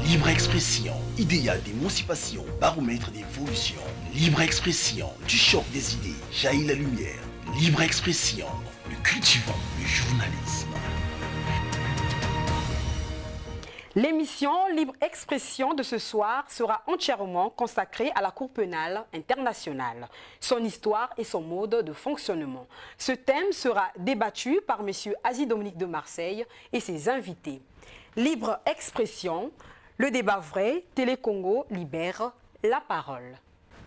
Libre expression, idéal d'émancipation, baromètre d'évolution. Libre expression, du choc des idées, jaillit la lumière. Libre expression, nous cultivons le journalisme. L'émission Libre Expression de ce soir sera entièrement consacrée à la Cour pénale internationale, son histoire et son mode de fonctionnement. Ce thème sera débattu par M. Asie-Dominique de Marseille et ses invités. Libre Expression, le débat vrai, Télé Congo libère la parole.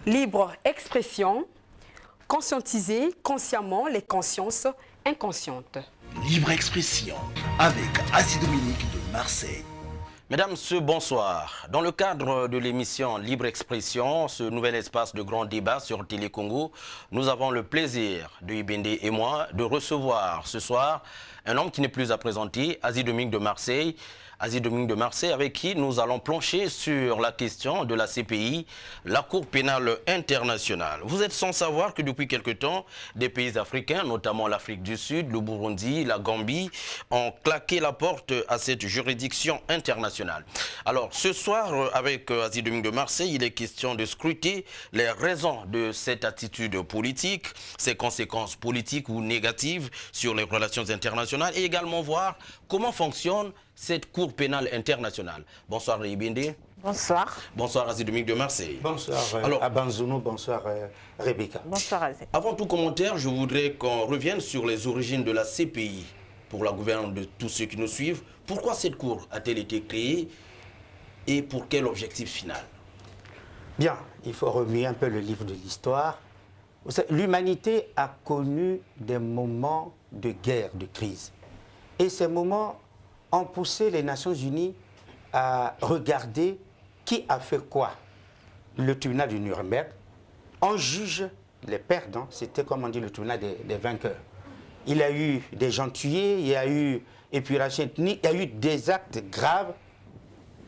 Libre Expression, conscientiser consciemment les consciences inconscientes. Libre Expression, avec Asie-Dominique de Marseille. Mesdames, Messieurs, bonsoir. Dans le cadre de l'émission Libre Expression, ce nouvel espace de grand débat sur Télé Congo, nous avons le plaisir, de Ibende et moi, de recevoir ce soir un homme qui n'est plus à présenter, Asie-Dominique de Marseille. Asie-Dominique de Marseille, avec qui nous allons plancher sur la question de la CPI, la Cour pénale internationale. Vous êtes sans savoir que depuis quelque temps, des pays africains, notamment l'Afrique du Sud, le Burundi, la Gambie, ont claqué la porte à cette juridiction internationale. Alors, ce soir, avec Asie-Dominique de Marseille, il est question de scruter les raisons de cette attitude politique, ses conséquences politiques ou négatives sur les relations internationales, et également voir comment fonctionne cette Cour pénale internationale. Bonsoir Ibende. Bonsoir. Bonsoir Asie-Dominique de Marseille. Bonsoir Abanzounou, bonsoir Rebecca. Bonsoir Azé. Avant tout commentaire, je voudrais qu'on revienne sur les origines de la CPI pour la gouvernance de tous ceux qui nous suivent. Pourquoi cette Cour a-t-elle été créée et pour quel objectif final? Bien, il faut remuer un peu le livre de l'histoire. L'humanité a connu des moments de guerre, de crise. Et ces moments ont poussé les Nations Unies à regarder qui a fait quoi. Le tribunal de Nuremberg, on juge les perdants, c'était comme on dit le tribunal des vainqueurs. Il y a eu des gens tués, il y a eu épuration ethnique, il y a eu des actes graves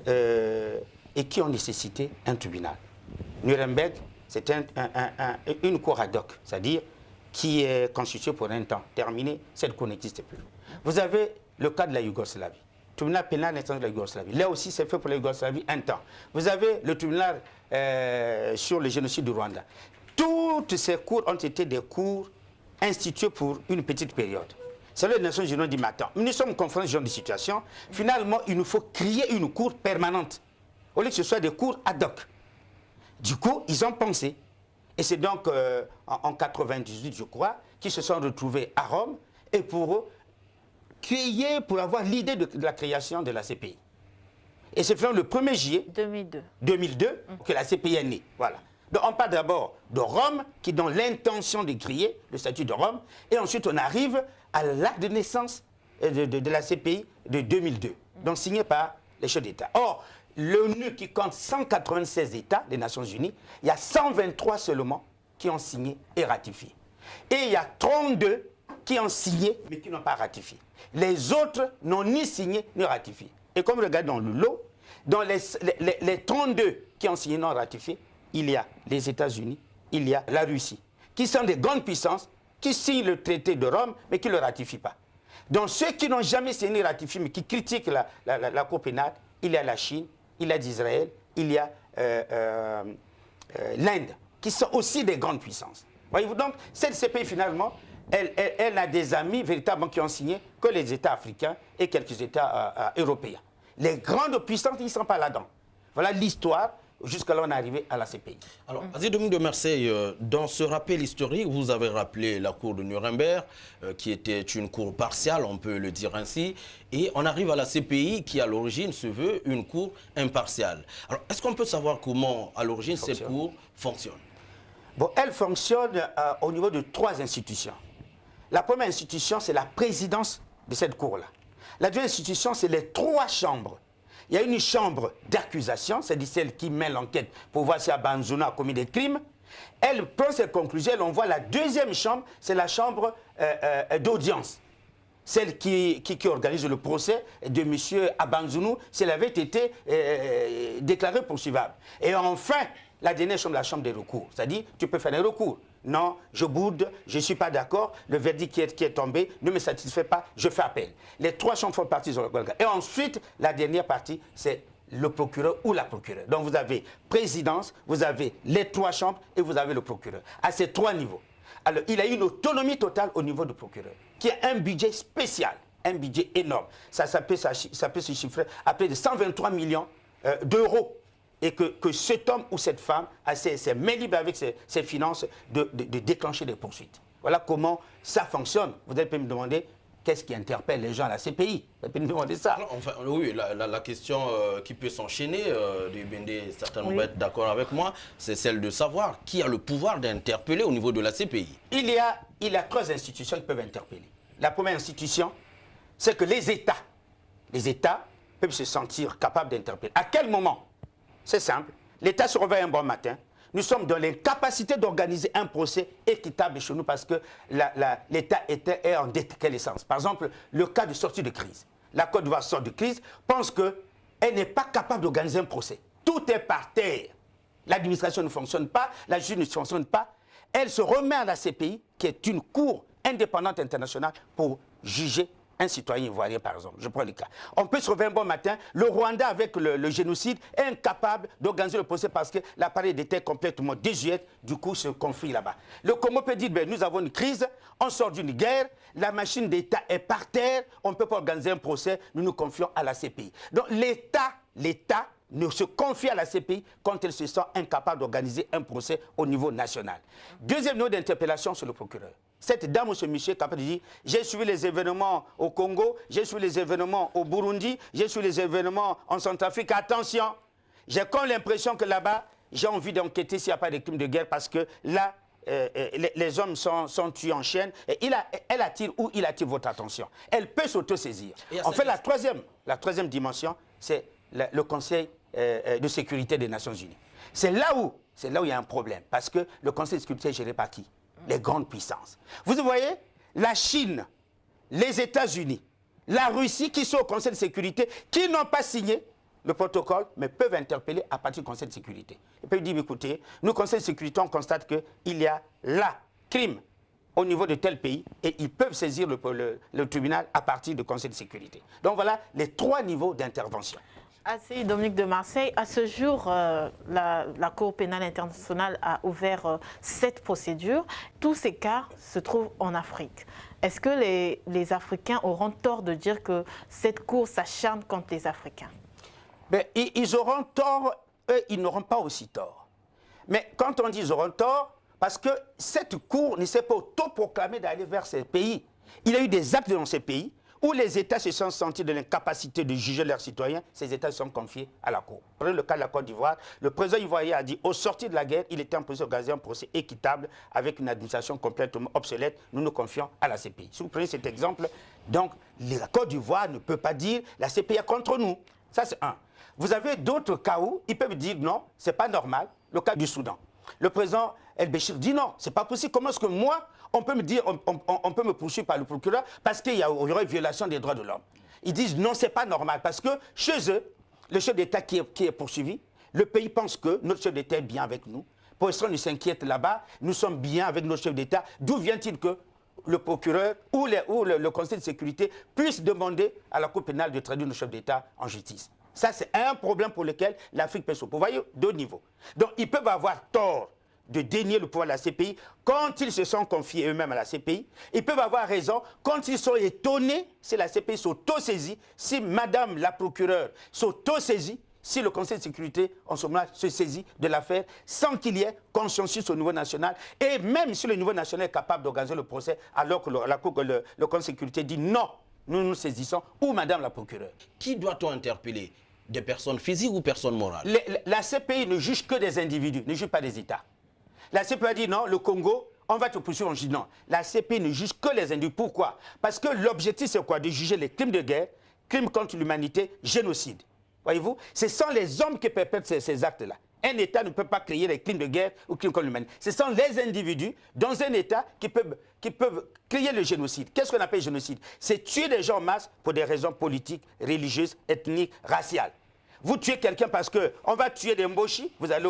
et qui ont nécessité un tribunal. Nuremberg, c'est une cour ad hoc, c'est-à-dire qui est constituée pour un temps. Terminé, cette cour n'existe plus. Vous avez le cas de la Yougoslavie. Le tribunal pénal international de la Yougoslavie. Là aussi, c'est fait pour la Yougoslavie un temps. Vous avez le tribunal sur le génocide du Rwanda. Toutes ces cours ont été des cours institués pour une petite période. C'est là que les Nations Unies ont dit, mais attends, nous sommes confrontés à ce genre de situation. Finalement, il nous faut créer une cour permanente, au lieu que ce soit des cours ad hoc. Du coup, ils ont pensé. Et c'est donc en 98, je crois, qu'ils se sont retrouvés à Rome et pour eux, pour avoir l'idée de la création de la CPI. Et c'est le 1er juillet 2002 que la CPI est née. Voilà. Donc on part d'abord de Rome, qui donne l'intention de créer le statut de Rome, et ensuite on arrive à l'acte de naissance de la CPI de 2002, donc signé par les chefs d'État. Or, l'ONU qui compte 196 États des Nations Unies, il y a 123 seulement qui ont signé et ratifié. Et il y a 32 qui ont signé mais qui n'ont pas ratifié. Les autres n'ont ni signé ni ratifié. Et comme vous regardez dans le lot, dans les 32 qui ont signé et non ratifié, il y a les États-Unis, il y a la Russie, qui sont des grandes puissances, qui signent le traité de Rome, mais qui ne le ratifient pas. Donc ceux qui n'ont jamais signé et ratifié, mais qui critiquent la Cour pénale, il y a la Chine, il y a d'Israël, il y a l'Inde, qui sont aussi des grandes puissances. Voyez-vous, donc, cette CPI, finalement, elle a des amis véritablement qui ont signé que les États africains et quelques États européens. Les grandes puissances, ils ne sont pas là-dedans. Voilà l'histoire. Jusqu'à là, on est arrivé à la CPI. Alors, Asie-Dominique de Marseille, dans ce rappel historique, vous avez rappelé la cour de Nuremberg, qui était une cour partiale, on peut le dire ainsi, et on arrive à la CPI, qui à l'origine se veut une cour impartiale. Alors, est-ce qu'on peut savoir comment, à l'origine, cette cour fonctionne? Bon, elle fonctionne au niveau de 3 institutions. La première institution, c'est la présidence de cette cour-là. La deuxième institution, c'est les 3 chambres. Il y a une chambre d'accusation, c'est-à-dire celle qui met l'enquête pour voir si Abanzounou a commis des crimes. Elle prend ses conclusions, elle envoie la deuxième chambre, c'est la chambre d'audience. Celle qui organise le procès de M. Abanzounou, s'il avait été déclaré poursuivable. Et enfin, la dernière chambre, la chambre des recours. C'est-à-dire, tu peux faire un recours. Non, je boude, je ne suis pas d'accord, le verdict qui est tombé ne me satisfait pas, je fais appel. Les 3 chambres font partie de le. Et ensuite, la dernière partie, c'est le procureur ou la procureure. Donc vous avez présidence, vous avez les 3 chambres et vous avez le procureur. À ces 3 niveaux. Alors il a une autonomie totale au niveau du procureur, qui a un budget spécial, un budget énorme. Ça peut se chiffrer à près de 123 millions d'euros. Et que cet homme ou cette femme a ses mains libres avec ses finances de déclencher des poursuites. Voilà comment ça fonctionne. Vous allez me demander qu'est-ce qui interpelle les gens à la CPI. Vous allez me demander ça. Alors, enfin, oui, la question qui peut s'enchaîner, Bende, certains vont être d'accord avec moi, c'est celle de savoir qui a le pouvoir d'interpeller au niveau de la CPI. Il y a 3 institutions qui peuvent interpeller. La première institution, c'est que les États peuvent se sentir capables d'interpeller. À quel moment? C'est simple. L'État se réveille un bon matin. Nous sommes dans l'incapacité d'organiser un procès équitable chez nous parce que l'État est en déliquescence. Par exemple, le cas de sortie de crise. La Côte d'Ivoire sort de crise, pense qu'elle n'est pas capable d'organiser un procès. Tout est par terre. L'administration ne fonctionne pas, la justice ne fonctionne pas. Elle se remet à la CPI, qui est une cour indépendante internationale, pour juger un citoyen ivoirien, par exemple. Je prends le cas. On peut se réveiller un bon matin, le Rwanda, avec le génocide, est incapable d'organiser le procès parce que l'appareil d'État est complètement désuet, du coup, ce conflit là-bas. Le Congo peut dire, ben, nous avons une crise, on sort d'une guerre, la machine d'État est par terre, on ne peut pas organiser un procès, nous nous confions à la CPI. Donc l'État ne se confie à la CPI quand elle se sent incapable d'organiser un procès au niveau national. Deuxième niveau d'interpellation sur le procureur. Cette dame ou ce monsieur est capable de dire « J'ai suivi les événements au Congo, j'ai suivi les événements au Burundi, j'ai suivi les événements en Centrafrique. Attention, j'ai comme l'impression que là-bas, j'ai envie d'enquêter s'il n'y a pas de crimes de guerre parce que là, les hommes sont tués en chaîne. Et elle attire ou il attire votre attention. Elle peut s'autosaisir. En fait, la troisième dimension, c'est le Conseil de sécurité des Nations Unies. C'est là où il y a un problème. Parce que le Conseil de sécurité est géré par qui? Les grandes puissances. Vous voyez, la Chine, les États-Unis, la Russie qui sont au Conseil de sécurité, qui n'ont pas signé le protocole, mais peuvent interpeller à partir du Conseil de sécurité. Ils peuvent dire, écoutez, nous, au Conseil de sécurité, on constate qu'il y a là crime au niveau de tel pays et ils peuvent saisir le tribunal à partir du Conseil de sécurité. Donc voilà les 3 niveaux d'intervention. Assez, Dominique de Marseille, à ce jour, la Cour pénale internationale a ouvert 7 procédures. Tous ces cas se trouvent en Afrique. Est-ce que les Africains auront tort de dire que cette Cour s'acharne contre les Africains? Ben, ils auront tort, eux, ils n'auront pas aussi tort. Mais quand on dit ils auront tort, parce que cette Cour ne s'est pas autoproclamée d'aller vers ces pays. Il y a eu des actes dans ces pays où les États se sont sentis de l'incapacité de juger leurs citoyens, ces États se sont confiés à la Cour. Prenez le cas de la Côte d'Ivoire. Le président ivoirien a dit, au sortir de la guerre, il était en position d'organiser un procès équitable avec une administration complètement obsolète. Nous nous confions à la CPI. Si vous prenez cet exemple, donc la Côte d'Ivoire ne peut pas dire la CPI est contre nous. Ça, c'est un. Vous avez d'autres cas où ils peuvent dire non, ce n'est pas normal. Le cas du Soudan. Le président El-Béchir dit non, ce n'est pas possible. Comment est-ce que moi, on peut me dire, on peut me poursuivre par le procureur parce qu'il y aurait violation des droits de l'homme. Ils disent non, ce n'est pas normal parce que chez eux, le chef d'État qui est poursuivi, le pays pense que notre chef d'État est bien avec nous. Pour l'instant, nous s'inquiète là-bas, nous sommes bien avec notre chef d'État. D'où vient-il que le procureur ou le Conseil de sécurité puisse demander à la Cour pénale de traduire nos chefs d'État en justice? Ça, c'est un problème pour lequel l'Afrique peut s'opposer. Vous voyez, 2 niveaux. Donc, ils peuvent avoir tort de dénier le pouvoir de la CPI quand ils se sont confiés eux-mêmes à la CPI. Ils peuvent avoir raison quand ils sont étonnés si la CPI s'auto-saisit, si Madame la procureure s'auto-saisit, si le Conseil de sécurité, en ce moment, se saisit de l'affaire sans qu'il y ait consensus au niveau national. Et même si le niveau national est capable d'organiser le procès, alors que le Conseil de sécurité dit non, nous nous saisissons, ou Madame la procureure. Qui doit-on interpeller? Des personnes physiques ou personnes morales? La CPI ne juge que des individus, ne juge pas des États. La CPI a dit non, le Congo, on va te poursuivre. On dit non. La CPI ne juge que les individus. Pourquoi? Parce que l'objectif, c'est quoi? De juger les crimes de guerre, crimes contre l'humanité, génocide. Voyez-vous? Ce sont les hommes qui perpètrent ces actes-là. Un État ne peut pas créer les crimes de guerre ou crimes contre l'humanité. Ce sont les individus dans un État qui peuvent créer le génocide. Qu'est-ce qu'on appelle génocide? C'est tuer des gens en masse pour des raisons politiques, religieuses, ethniques, raciales. Vous tuez quelqu'un parce qu'on va tuer des Mboshi, vous allez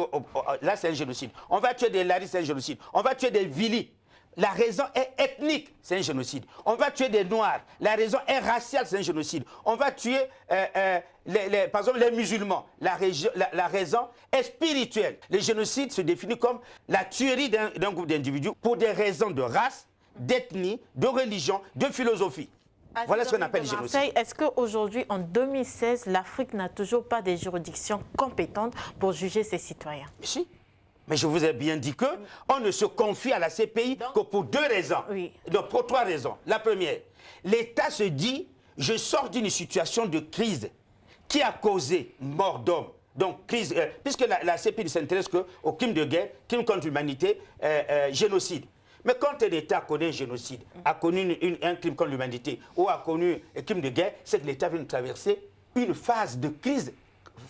là c'est un génocide. On va tuer des Laris, c'est un génocide. On va tuer des Vili la raison est ethnique, c'est un génocide. On va tuer des Noirs, la raison est raciale, c'est un génocide. On va tuer, par exemple, les musulmans, la raison est spirituelle. Le génocide se définit comme la tuerie d'un groupe d'individus pour des raisons de race, d'ethnie, de religion, de philosophie. Voilà ce qu'on appelle le génocide. Est-ce qu'aujourd'hui, en 2016, l'Afrique n'a toujours pas des juridictions compétentes pour juger ses citoyens? Si. Mais je vous ai bien dit qu'on ne se confie à la CPI que pour 2 raisons. Oui. Donc, pour 3 raisons. La première, l'État se dit, je sors d'une situation de crise qui a causé mort d'hommes. Donc, crise, puisque la CPI ne s'intéresse qu'aux crimes de guerre, crimes contre l'humanité, génocide. Mais quand un État connaît un génocide, a connu un crime contre l'humanité ou a connu un crime de guerre, c'est que l'État vient de traverser une phase de crise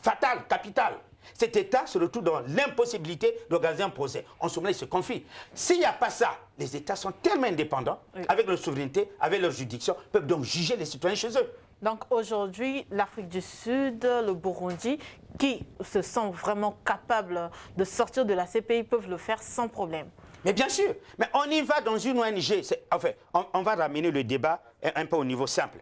fatale, capitale. Cet État se retrouve dans l'impossibilité d'organiser un procès. En ce moment, il se confie. S'il n'y a pas ça, les États sont tellement indépendants, avec leur souveraineté, avec leur juridiction, peuvent donc juger les citoyens chez eux. Donc aujourd'hui, l'Afrique du Sud, le Burundi, qui se sentent vraiment capables de sortir de la CPI, peuvent le faire sans problème. Mais bien sûr, mais on y va dans une ONG. Enfin, on va ramener le débat un peu au niveau simple.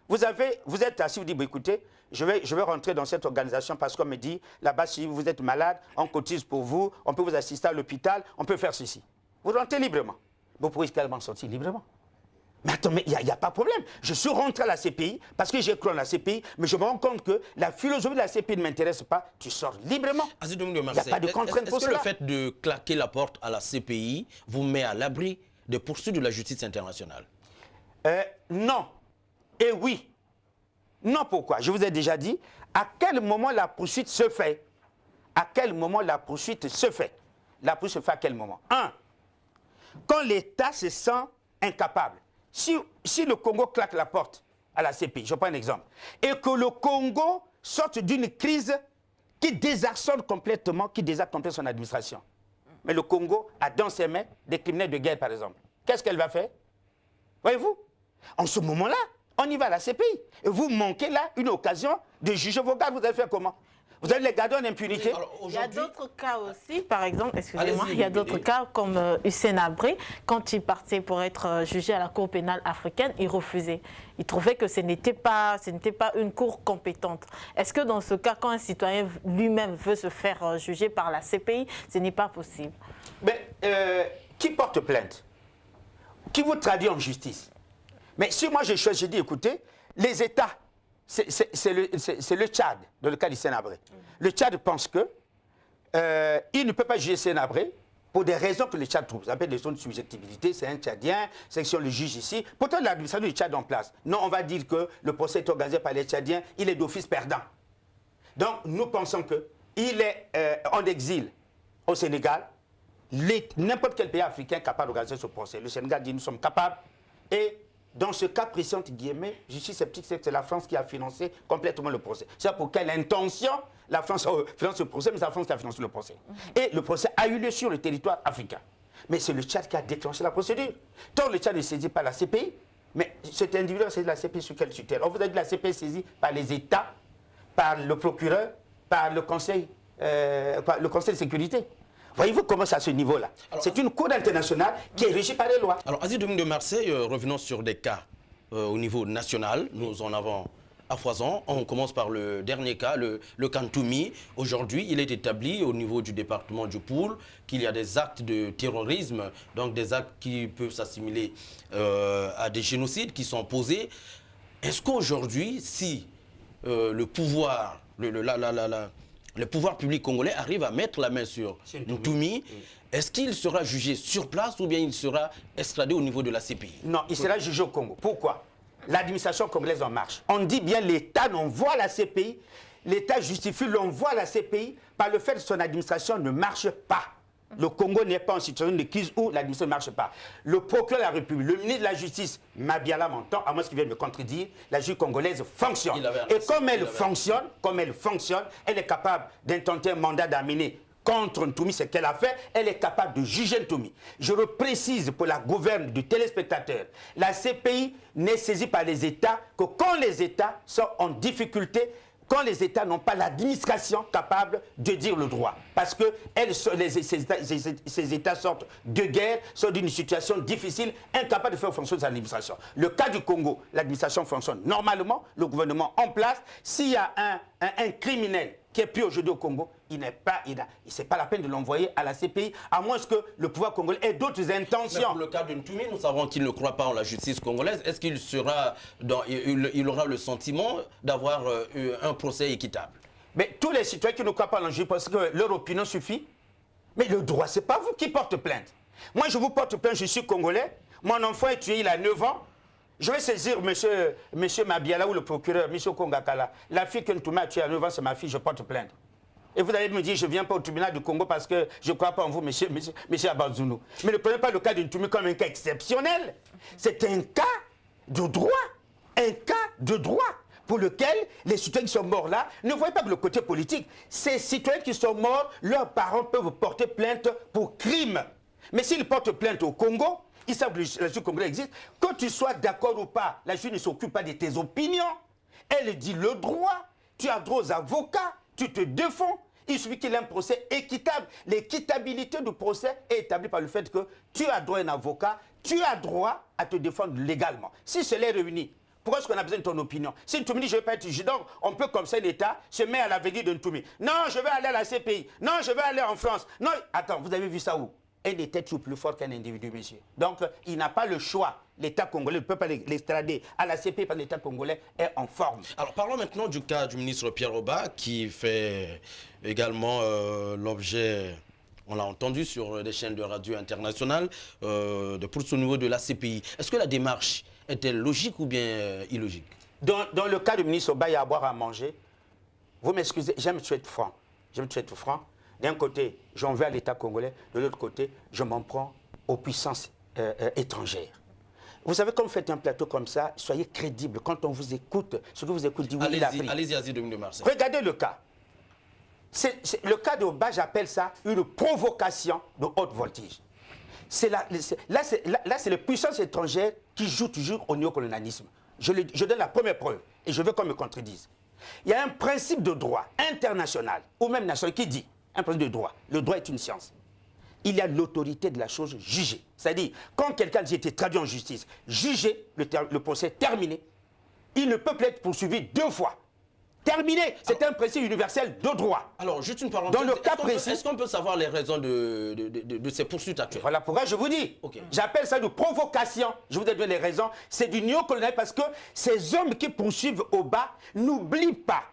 Vous êtes assis, vous dites, écoutez, je vais rentrer dans cette organisation parce qu'on me dit, là-bas, si vous êtes malade, on cotise pour vous, on peut vous assister à l'hôpital, on peut faire ceci. Vous rentrez librement. Vous pouvez également sortir librement. Mais attends, il n'y a pas de problème. Je suis rentré à la CPI parce que j'ai cru en la CPI, mais je me rends compte que la philosophie de la CPI ne m'intéresse pas. Tu sors librement. Il n'y a pas de contrainte pour cela. Est-ce que le fait de claquer la porte à la CPI vous met à l'abri des poursuites de la justice internationale? Non. Et oui. Non, pourquoi? Je vous ai déjà dit, à quel moment la poursuite se fait? À quel moment la poursuite se fait? La poursuite se fait à quel moment? 1. Quand l'État se sent incapable. Si le Congo claque la porte à la CPI, je prends un exemple, et que le Congo sorte d'une crise qui désarçonne complètement, son administration. Mais le Congo a dans ses mains des criminels de guerre, par exemple. Qu'est-ce qu'elle va faire? Voyez-vous? En ce moment-là, on y va à la CPI. Et vous manquez là une occasion de juger vos gars. Vous allez faire comment? Vous allez les garder en impunité? Il y a d'autres cas aussi, par exemple, excusez-moi, il y a d'autres cas comme Hissène Habré, quand il partait pour être jugé à la Cour pénale africaine, il refusait. Il trouvait que ce n'était pas une cour compétente. Est-ce que dans ce cas, quand un citoyen lui-même veut se faire juger par la CPI, ce n'est pas possible? Mais qui porte plainte? Qui vous traduit en justice? Mais si moi je choisis, je dis, écoutez, les États, c'est le Tchad, dans le cas d'Hissène Habré. Le Tchad pense que il ne peut pas juger Hissène Habré pour des raisons que le Tchad trouve. Ça s'appelle des raisons de subjectivité, c'est un Tchadien, c'est si on le juge ici. Pourtant, l'administration du Tchad est en place. Non, on va dire que le procès est organisé par les Tchadiens, il est d'office perdant. Donc, nous pensons qu'il est en exil au Sénégal. N'importe quel pays africain est capable d'organiser ce procès. Le Sénégal dit nous sommes capables. Et dans ce cas précis, entre guillemets, je suis sceptique, c'est la France qui a financé complètement le procès. C'est pour quelle intention la France finance le procès, mais c'est la France qui a financé le procès. Et le procès a eu lieu sur le territoire africain. Mais c'est le Tchad qui a déclenché la procédure. Tant le Tchad ne saisit pas la CPI, mais cet individu a saisi la CPI sur quel tutelle? On vous a dit que la CPI est saisie par les États, par le procureur, par le Conseil de sécurité. Voyez-vous comment c'est à ce niveau-là? C'est une cour internationale qui est régie par les lois. Alors, Aziz Doum de Marseille, revenons sur des cas au niveau national. Nous en avons à foison. On commence par le dernier cas, le Kantoumi. Aujourd'hui, il est établi au niveau du département du Poul qu'il y a des actes de terrorisme, donc des actes qui peuvent s'assimiler à des génocides qui sont posés. Est-ce qu'aujourd'hui, si le pouvoir, le pouvoir public congolais arrive à mettre la main sur Ntoumi, est-ce qu'il sera jugé sur place ou bien il sera extradé au niveau de la CPI? Non, il sera jugé au Congo. Pourquoi? L'administration congolaise en marche. On dit bien l'État l'envoie la CPI, l'État justifie l'envoi à la CPI par le fait que son administration ne marche pas. Le Congo n'est pas en situation de crise où l'administration ne marche pas. Le procureur de la République, le ministre de la Justice, Mabiala m'entend, à moins qu'il vienne me contredire, la justice congolaise fonctionne. Et comme elle fonctionne, elle est capable d'intenter un mandat d'amener contre Ntoumi, ce qu'elle a fait, elle est capable de juger Ntoumi. Je le précise pour la gouverne du téléspectateur, la CPI n'est saisie par les États que quand les États sont en difficulté quand les États n'ont pas l'administration capable de dire le droit. Parce que ces États sortent de guerre, sortent d'une situation difficile, incapables de faire fonctionner l'administration. Le cas du Congo, l'administration fonctionne normalement, le gouvernement en place. S'il y a un criminel qui est pris aujourd'hui au Congo, c'est pas la peine de l'envoyer à la CPI, à moins que le pouvoir congolais ait d'autres intentions. Mais pour le cas de Ntoumi, nous savons qu'il ne croit pas en la justice congolaise. Est-ce qu'il il aura le sentiment d'avoir un procès équitable? Mais tous les citoyens qui ne croient pas en la justice parce que leur opinion suffit. Mais le droit, c'est pas vous qui portez plainte. Moi, je vous porte plainte, je suis congolais. Mon enfant est tué, il a 9 ans. Je vais saisir monsieur Mabiala ou le procureur, monsieur Kongakala. La fille que Ntoumi a tuée à 9 ans, c'est ma fille, je porte plainte. Et vous allez me dire, je ne viens pas au tribunal du Congo parce que je ne crois pas en vous, monsieur Abazounou. Mais ne prenez pas le cas de Ntoumi comme un cas exceptionnel. C'est un cas de droit. Un cas de droit pour lequel les citoyens qui sont morts là, ne voyez pas que le côté politique. Ces citoyens qui sont morts, leurs parents peuvent porter plainte pour crime. Mais s'ils portent plainte au Congo, ils savent que la justice congolaise existe. Que tu sois d'accord ou pas, la justice ne s'occupe pas de tes opinions. Elle dit le droit. Tu as droit aux avocats. Tu te défends. Il suffit qu'il y ait un procès équitable. L'équitabilité du procès est établie par le fait que tu as droit à un avocat. Tu as droit à te défendre légalement. Si cela est réuni, pourquoi est-ce qu'on a besoin de ton opinion? Si Ntoumi dit je ne vais pas être juge, donc on peut comme ça l'État se met à la veille de Ntoumi. Non, je vais aller à la CPI. Non, je vais aller en France. Non, attends, vous avez vu ça où? Un État est toujours plus fort qu'un individu, monsieur. Donc, il n'a pas le choix. L'État congolais ne peut pas l'extrader à la CPI parce que l'État congolais est en forme. Alors, parlons maintenant du cas du ministre Pierre Oba qui fait également l'objet, on l'a entendu sur des chaînes de radio internationales, de poursuites au niveau de la CPI. Est-ce que la démarche est-elle logique ou bien illogique? Dans le cas du ministre Oba, il y a à boire, à manger. Vous m'excusez, j'aime être franc. J'aime être franc. D'un côté, j'en veux à l'État congolais. De l'autre côté, je m'en prends aux puissances étrangères. Vous savez, quand vous faites un plateau comme ça, soyez crédible. Quand on vous écoute, ce que vous écoutez, dit oui, il a pris. Allez-y, Azid de Marseille. Regardez le cas. Le cas de Oba, j'appelle ça une provocation de haute voltige. Là, c'est les puissances étrangères qui jouent toujours au néocolonialisme. Je donne la première preuve et je veux qu'on me contredise. Il y a un principe de droit international ou même national qui dit, un principe de droit, le droit est une science. Il y a l'autorité de la chose jugée. C'est-à-dire, quand quelqu'un dit été traduit en justice, jugé, le procès terminé, il ne peut plus être poursuivi 2 fois. Terminé. C'est un principe universel de droit. Alors, juste une parenthèse. Dans le cas précis, est-ce qu'on peut savoir les raisons de ces poursuites actuelles? Voilà pourquoi je vous dis. Okay. J'appelle ça une provocation. Je vous ai donné les raisons. C'est du néocolonial parce que ces hommes qui poursuivent au bas n'oublient pas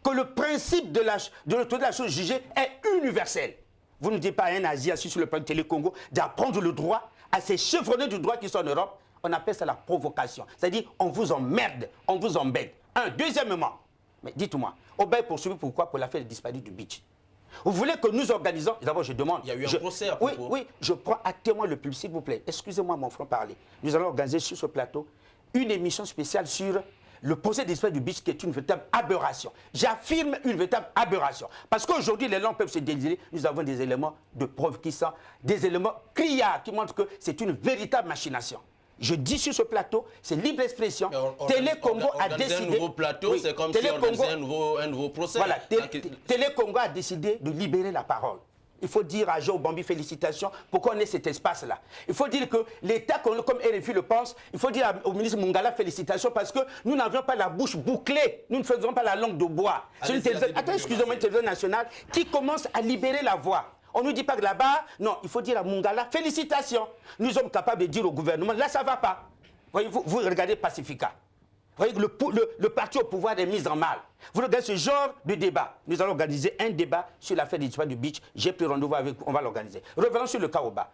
que le principe de l'autorité de la chose jugée est universel. Vous ne dites pas à un Asie assis sur le plan de Télé-Congo d'apprendre le droit à ces chevronnés du droit qui sont en Europe. On appelle ça la provocation. C'est-à-dire, on vous emmerde, on vous embête. Deuxièmement, mais dites-moi, Oba est poursuivi pourquoi? Pour l'affaire disparue du beach. Vous voulez que nous organisons... D'abord, je demande... Il y a eu un procès à propos. Oui, je prends à témoin le public, s'il vous plaît. Excusez-moi, mon frère, parler. Nous allons organiser sur ce plateau une émission spéciale sur le procès disparu du beach qui est une véritable aberration. J'affirme une véritable aberration. Parce qu'aujourd'hui, les langues peuvent se délier. Nous avons des éléments de preuve qui sont des éléments criards qui montrent que c'est une véritable machination. Je dis sur ce plateau, c'est libre expression. Télé-Congo a décidé... un nouveau plateau, c'est comme si on organisait un nouveau procès. Voilà, Télé-Congo a décidé de libérer la parole. Il faut dire à Joe Bambi félicitations pour qu'on ait cet espace-là. Il faut dire que l'État, comme RFI le pense, il faut dire au ministre Mungala félicitations parce que nous n'avions pas la bouche bouclée. Nous ne faisons pas la langue de bois. C'est une télévision, attends, excusez-moi, une télévision nationale qui commence à libérer la voix. On ne nous dit pas que là-bas, non, il faut dire à Mungala, félicitations. Nous sommes capables de dire au gouvernement, là, ça ne va pas. Voyez-vous, vous regardez Pacifica. Vous voyez que le parti au pouvoir est mis en mal. Vous regardez ce genre de débat. Nous allons organiser un débat sur l'affaire du beach. J'ai pris rendez-vous avec vous, on va l'organiser. Revenons sur le cas Oba.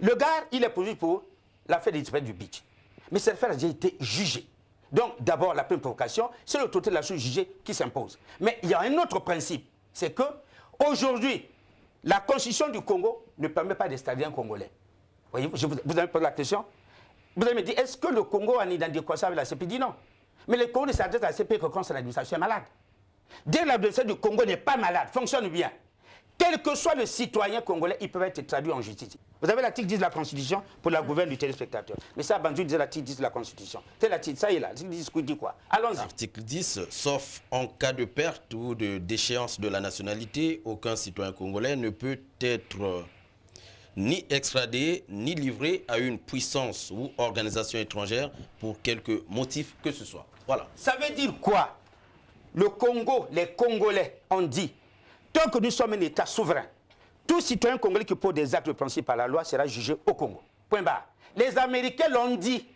Le gars, il est poursuivi pour l'affaire du beach. Mais cette affaire a déjà été jugée. Donc, d'abord, la première provocation, c'est l'autorité de la chose jugée qui s'impose. Mais il y a un autre principe. C'est que, aujourd'hui, la constitution du Congo ne permet pas d'extrader un Congolais. Voyez-vous, vous avez posé la question. Vous avez me dit, est-ce que le Congo a une identification avec la CPI? Dit non. Mais le Congo ne s'adresse à la CPI que quand l'administration est malade. Dès que l'administration du Congo n'est pas malade, fonctionne bien, quel que soit le citoyen congolais, ils peuvent être traduits en justice. Vous avez l'article 10 de la Constitution pour la gouverne du téléspectateur. Mais ça, Banjou disait l'article 10 de la Constitution. C'est l'article, ça y est là, l'article 10 dit quoi? Allons-y. Article 10, sauf en cas de perte ou de déchéance de la nationalité, aucun citoyen congolais ne peut être ni extradé, ni livré à une puissance ou organisation étrangère pour quelque motif que ce soit. Voilà. Ça veut dire quoi? Le Congo, les Congolais ont dit, tant que nous sommes un État souverain, tout citoyen congolais qui pose des actes principaux par la loi sera jugé au Congo. Point barre. Les Américains l'ont dit,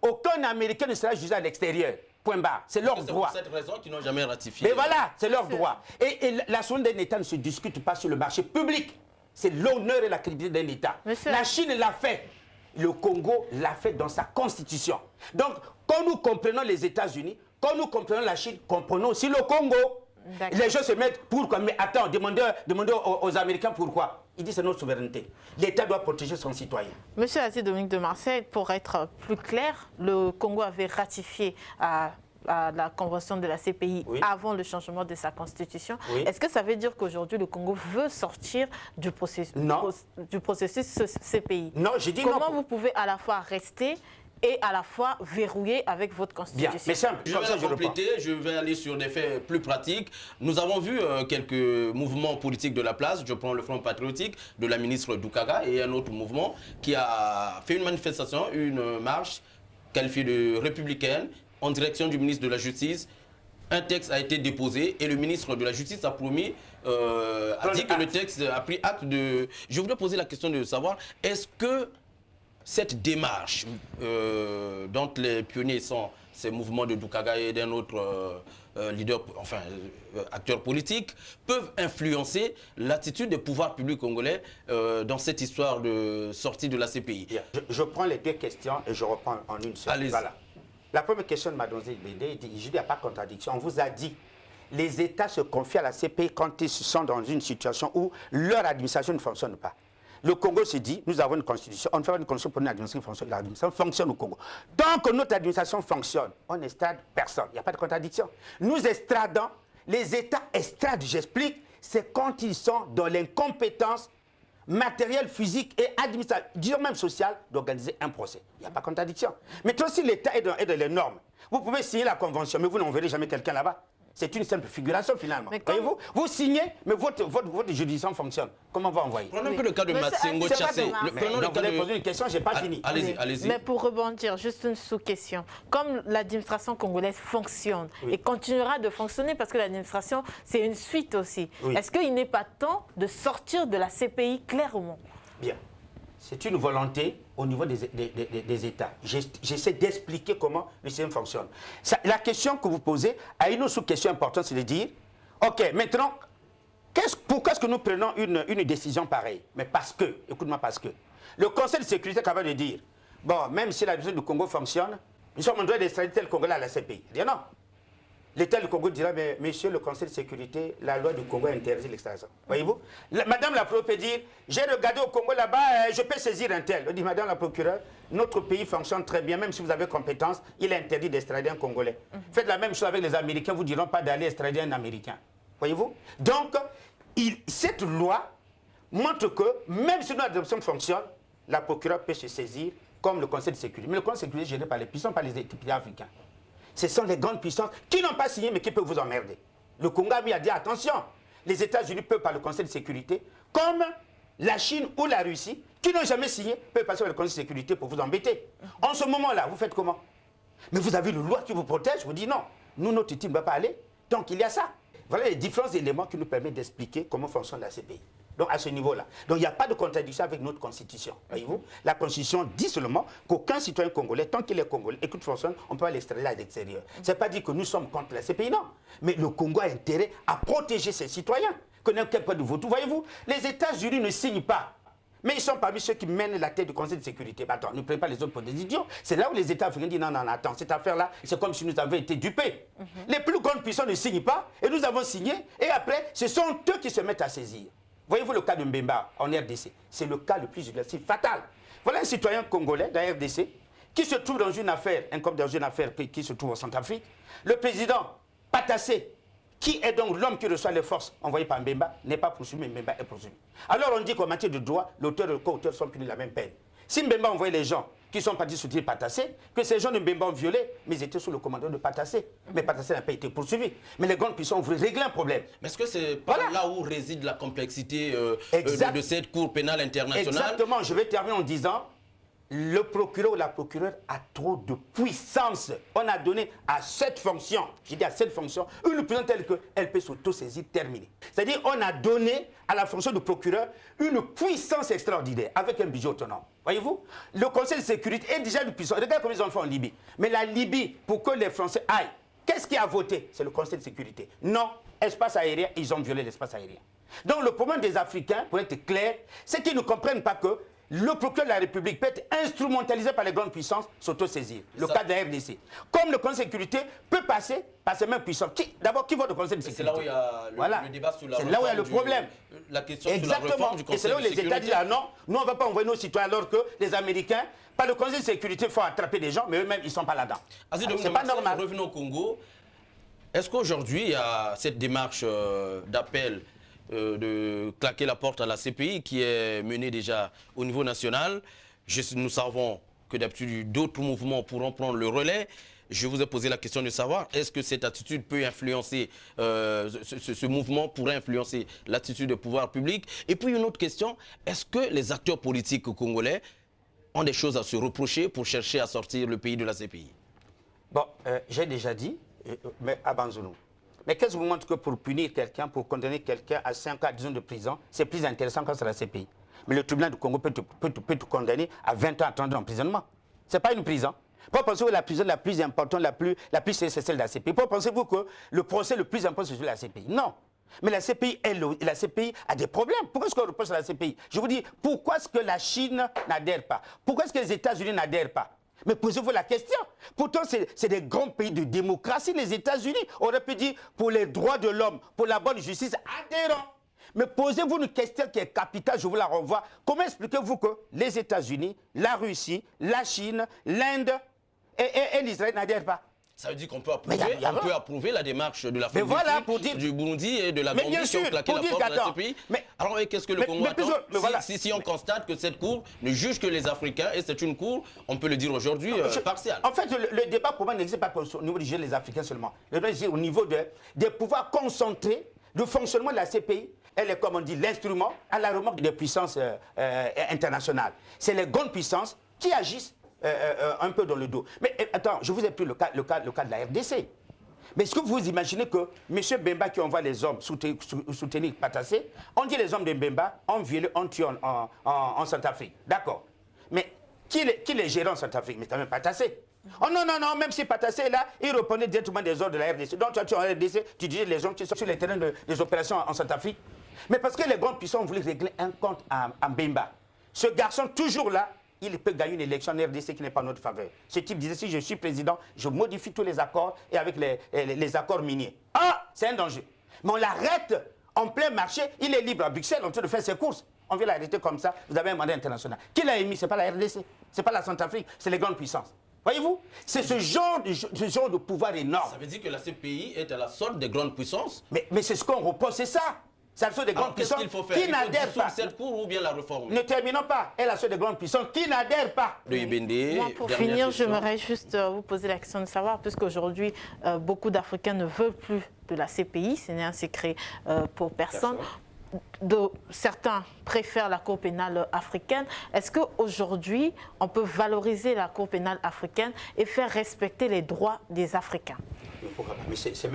aucun Américain ne sera jugé à l'extérieur. Point barre. C'est leur droit. C'est pour cette raison qu'ils n'ont jamais ratifié. Mais voilà, c'est leur droit. Et la souveraineté d'un État ne se discute pas sur le marché public. C'est l'honneur et la crédibilité d'un État. La Chine l'a fait. Le Congo l'a fait dans sa constitution. Donc, quand nous comprenons les États-Unis, quand nous comprenons la Chine, comprenons aussi le Congo. Les gens se mettent pourquoi? Mais attends, demandez aux Américains pourquoi. Ils disent c'est notre souveraineté. L'État doit protéger son citoyen. Monsieur Aziz Dominique de Marseille, pour être plus clair, le Congo avait ratifié à la convention de la CPI avant le changement de sa constitution. Est-ce que ça veut dire qu'aujourd'hui le Congo veut sortir du processus CPI? Non, j'ai dit non. Comment vous pouvez à la fois rester et à la fois verrouiller avec votre constitution? Bien, mais simple. Je vais aller sur des faits plus pratiques. Nous avons vu quelques mouvements politiques de la place. Je prends le Front patriotique de la ministre Doukaga et un autre mouvement qui a fait une manifestation, une marche qualifiée de républicaine en direction du ministre de la Justice. Un texte a été déposé et le ministre de la Justice a promis, a dit que le texte a pris acte de... Je voudrais poser la question de savoir, est-ce que cette démarche dont les pionniers sont ces mouvements de Doukaga et d'un autre acteur politique, peuvent influencer l'attitude des pouvoirs publics congolais dans cette histoire de sortie de la CPI? Je prends les deux questions et je reprends en une seule. Allez-y. Voilà. La première question de Mme Bédé, je dis, il n'y a pas de contradiction. On vous a dit, les États se confient à la CPI quand ils sont dans une situation où leur administration ne fonctionne pas. Le Congo se dit, nous avons une constitution, on ne fait pas une constitution pour une administration qui fonctionne. L'administration fonctionne au Congo. Tant que notre administration fonctionne, on n'estrade personne. Il n'y a pas de contradiction. Nous estradons, les États estradent, j'explique, c'est quand ils sont dans l'incompétence matériel, physique et administratif, disons même social, d'organiser un procès. Il n'y a pas de contradiction. Maintenant, si l'État est dans les normes, vous pouvez signer la convention, mais vous n'enverrez jamais quelqu'un là-bas. C'est une simple figuration finalement. Voyez-vous, vous signez, mais votre juridiction fonctionne. Comment on va envoyer? Prenons un peu le cas de Matsengo Tchassé. Vous avez posé une question, je n'ai pas fini. Allez-y. Mais pour rebondir, juste une sous-question. Comme l'administration congolaise fonctionne et continuera de fonctionner parce que l'administration, c'est une suite aussi, est-ce qu'il n'est pas temps de sortir de la CPI clairement? Bien. C'est une volonté au niveau des États. J'essaie d'expliquer comment le système fonctionne. La question que vous posez a une autre sous-question importante, c'est de dire, OK, maintenant, pourquoi est-ce que nous prenons une décision pareille? Mais parce que, écoute-moi, parce que le Conseil de sécurité est capable de dire, bon, même si la vision du Congo fonctionne, nous sommes en droit d'extrader le Congolais à la CPI. Il dit non. L'État du Congo dira, mais monsieur le Conseil de sécurité, la loi du Congo interdit l'extradition. Voyez-vous? Madame la procureure peut dire, j'ai regardé au Congo là-bas, je peux saisir un tel. Elle dit, madame la procureure, notre pays fonctionne très bien, même si vous avez compétence, il est interdit d'extrader un Congolais. Faites la même chose avec les Américains, vous ne diront pas d'aller extrader un Américain. Voyez-vous? Donc, cette loi montre que même si notre adoption fonctionne, la procureure peut se saisir comme le Conseil de sécurité. Mais le Conseil de sécurité est géré par les puissants, par les pays africains. Ce sont les grandes puissances qui n'ont pas signé mais qui peuvent vous emmerder. Le Congo a mis à dire attention, les États-Unis peuvent par le Conseil de sécurité, comme la Chine ou la Russie, qui n'ont jamais signé, peuvent passer par le Conseil de sécurité pour vous embêter. En ce moment-là, vous faites comment? Mais vous avez une loi qui vous protège, vous dites non, nous, notre team ne va pas aller. Donc il y a ça. Voilà les différents éléments qui nous permettent d'expliquer comment fonctionne la CPI. Donc à ce niveau-là. Donc il n'y a pas de contradiction avec notre constitution. Voyez-vous? La constitution dit seulement qu'aucun citoyen congolais, tant qu'il est congolais et qu'il fonctionne, on peut l'extrader à l'extérieur. Ce n'est pas dire que nous sommes contre la CPI, non. Mais le Congo a intérêt à protéger ses citoyens. Que n'importe quoi de vous. Voyez-vous? Les États-Unis ne signent pas. Mais ils sont parmi ceux qui mènent la tête du Conseil de sécurité. Attends, ne prenez pas les autres pour des idiots. C'est là où les États africains disent non, attends, cette affaire-là, c'est comme si nous avions été dupés. Les plus grandes puissances ne signent pas et nous avons signé. Et après, ce sont eux qui se mettent à saisir. Voyez-vous le cas de Mbemba en RDC? C'est le cas le plus illustratif, fatal. Voilà un citoyen congolais de la RDC qui se trouve dans une affaire, comme dans une affaire qui se trouve au Centrafrique. Le président Patassé, qui est donc l'homme qui reçoit les forces envoyées par Mbemba n'est pas poursuivi, mais Mbemba est poursuivi. Alors on dit qu'en matière de droit, l'auteur et le co-auteur sont punis de la même peine. Si Mbemba envoyait les gens qui sont partis soutenir Patassé, que ces gens de Mbemba ont violé, mais ils étaient sous le commandement de Patassé. Mais Patassé n'a pas été poursuivi. Mais les grandes puissances voulaient régler un problème. Mais est-ce que c'est pas là où réside la complexité de cette Cour pénale internationale? Exactement, je vais terminer en disant, le procureur ou la procureure a trop de puissance. On a donné à cette fonction, j'ai dit à cette fonction, une puissance telle qu'elle peut s'auto-saisir, terminer. C'est-à-dire on a donné à la fonction de procureur une puissance extraordinaire, avec un budget autonome. Voyez-vous, le Conseil de sécurité est déjà une puissance. Regardez comment ils ont fait en Libye. Mais la Libye, pour que les Français aillent, qu'est-ce qui a voté? C'est le Conseil de sécurité. Non, espace aérien, ils ont violé l'espace aérien. Donc le problème des Africains, pour être clair, c'est qu'ils ne comprennent pas que le procureur de la République peut être instrumentalisé par les grandes puissances, s'auto-saisir. Le cas de la RDC. Comme le Conseil de sécurité peut passer par ces mêmes puissances. D'abord, qui vote au Conseil de sécurité? C'est là où il y a le débat sur la réforme. C'est là où il y a le problème. La question exactement. Sur la réforme du Conseil et c'est là où les États disent, ah non, nous on ne va pas envoyer nos citoyens alors que les Américains, par le Conseil de sécurité, il faut attraper des gens, mais eux-mêmes, ils ne sont pas là-dedans. C'est pas normal. Revenons au Congo. Est-ce qu'aujourd'hui, il y a cette démarche d'appel de claquer la porte à la CPI qui est menée déjà au niveau national? Nous savons que d'habitude d'autres mouvements pourront prendre le relais. Je vous ai posé la question de savoir, est-ce que cette attitude peut influencer, ce mouvement pourrait influencer l'attitude du pouvoir public? Et puis une autre question, est-ce que les acteurs politiques congolais ont des choses à se reprocher pour chercher à sortir le pays de la CPI? Bon, j'ai déjà dit, mais à Banzounou. Mais qu'est-ce qui vous montre que pour punir quelqu'un, pour condamner quelqu'un à 5 ans, 10 ans de prison, c'est plus intéressant quand c'est la CPI. Mais le tribunal du Congo peut te condamner à 20 ans à 30 ans d'emprisonnement. Ce n'est pas une prison. Pourquoi pensez-vous que la prison la plus importante, la plus c'est celle de la CPI? Pourquoi pensez-vous que le procès le plus important, c'est celui de la CPI? Non. Mais la CPI, la CPI a des problèmes. Pourquoi est-ce qu'on reproche à la CPI? Je vous dis, pourquoi est-ce que la Chine n'adhère pas? Pourquoi est-ce que les États-Unis n'adhèrent pas? Mais posez-vous la question. Pourtant, c'est des grands pays de démocratie, les États-Unis. On aurait pu dire pour les droits de l'homme, pour la bonne justice, adhérents. Mais posez-vous une question qui est capitale, je vous la renvoie. Comment expliquez-vous que les États-Unis, la Russie, la Chine, l'Inde et l'Israël n'adhèrent pas? Ça veut dire qu'on peut approuver la démarche de la du Burundi et de la Gambie qui ont claqué la porte de la CPI. Alors qu'est-ce que le Congo attend si on constate que cette cour ne juge que les Africains, et c'est une cour, on peut le dire aujourd'hui, partielle? En fait, le débat pour moi n'existe pas au niveau du jeu des Africains seulement. Le débat existe au niveau des pouvoirs concentrés, du fonctionnement de la CPI. Elle est, comme on dit, l'instrument à la remorque des puissances internationales. C'est les grandes puissances qui agissent un peu dans le dos. Mais attends, je vous ai pris le cas de la RDC. Mais est-ce que vous imaginez que M. Mbemba qui envoie les hommes soutenir Patassé, on dit les hommes de Mbemba ont violé, ont tué en Centrafrique. D'accord. Mais qui les gère en Centrafrique? Mais quand même Patassé. Oh non, non, non, même si Patassé est là, il répondait directement des ordres de la RDC. Donc toi, tu es en RDC, tu disais les hommes qui sont sur les terrains des opérations en Centrafrique. Mais parce que les grandes puissances ont voulu régler un compte à Mbemba. Ce garçon, toujours là, il peut gagner une élection en RDC qui n'est pas en notre faveur. Ce type disait, si je suis président, je modifie tous les accords et avec les accords miniers. Ah, c'est un danger. Mais on l'arrête en plein marché, il est libre à Bruxelles en train de faire ses courses. On vient l'arrêter comme ça, vous avez un mandat international. Qui l'a émis? Ce n'est pas la RDC, ce n'est pas la Centrafrique, c'est les grandes puissances. Voyez-vous? C'est ce genre de pouvoir énorme. Ça veut dire que la CPI est à la solde des grandes puissances? Mais c'est ce qu'on repose, c'est ça. C'est la seule des grandes puissances qui n'adhèrent pas. Cette cour ou bien la réforme? Ne terminons pas. Elle est la seule des grandes puissances qui n'adhèrent pas. Moi, pour finir, j'aimerais juste vous poser la question de savoir, puisqu'aujourd'hui, beaucoup d'Africains ne veulent plus de la CPI, ce n'est un secret pour personne. Certains préfèrent la Cour pénale africaine. Est-ce qu'aujourd'hui, on peut valoriser la Cour pénale africaine et faire respecter les droits des Africains? Mais c'est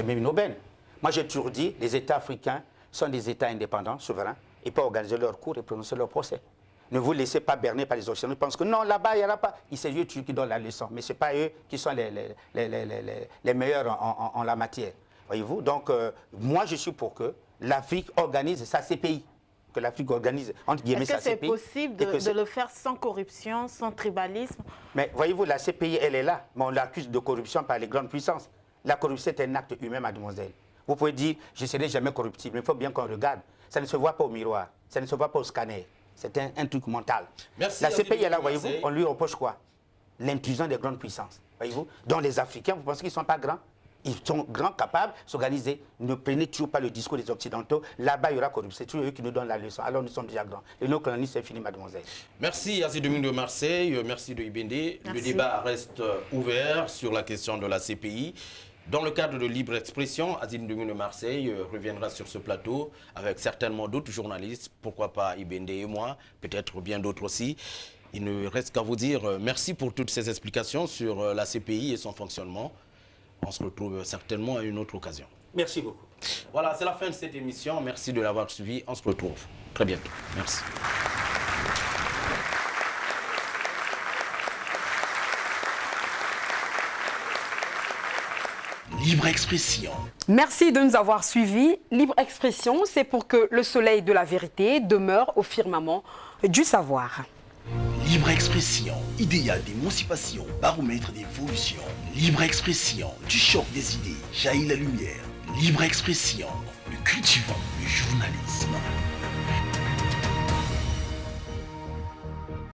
même une aubaine. Moi, j'ai toujours dit, les États africains sont des États indépendants, souverains. Ils peuvent organiser leur cours et prononcer leur procès. Ne vous laissez pas berner par les Occidentaux. Ils pensent que non, là-bas, il n'y aura pas. C'est eux qui donnent la leçon. Mais ce n'est pas eux qui sont les meilleurs en la matière. Voyez-vous? Donc, moi, je suis pour que l'Afrique organise sa CPI. Que l'Afrique organise, entre guillemets, sa CPI. Est-ce que c'est possible de le faire sans corruption, sans tribalisme? Mais voyez-vous, la CPI, elle est là. Mais on l'accuse de corruption par les grandes puissances. La corruption est un acte humain, mademoiselle. Vous pouvez dire, je ne serai jamais corruptible, mais il faut bien qu'on regarde. Ça ne se voit pas au miroir, ça ne se voit pas au scanner. C'est un truc mental. Merci, la CPI est là, voyez-vous, on lui reproche quoi? L'intrusion des grandes puissances, voyez-vous. Dans les Africains, vous pensez qu'ils ne sont pas grands? Ils sont grands capables de s'organiser. Ne prenez toujours pas le discours des Occidentaux. Là-bas, il y aura corruption. C'est toujours eux qui nous donnent la leçon. Alors nous sommes déjà grands. Le néocolonialisme, c'est fini, mademoiselle. Merci Aziz Dominique de Marseille, merci de Ibende. Le débat reste ouvert sur la question de la CPI. Dans le cadre de libre expression, Aziz Dominique de Marseille reviendra sur ce plateau avec certainement d'autres journalistes, pourquoi pas Ibende et moi, peut-être bien d'autres aussi. Il ne reste qu'à vous dire merci pour toutes ces explications sur la CPI et son fonctionnement. On se retrouve certainement à une autre occasion. Merci beaucoup. Voilà, c'est la fin de cette émission. Merci de l'avoir suivi. On se retrouve très bientôt. Merci. Libre expression. Merci de nous avoir suivis. Libre expression, c'est pour que le soleil de la vérité demeure au firmament du savoir. Libre expression, idéal d'émancipation, baromètre d'évolution. Libre expression, du choc des idées, jaillit la lumière. Libre expression, nous cultivons le journalisme.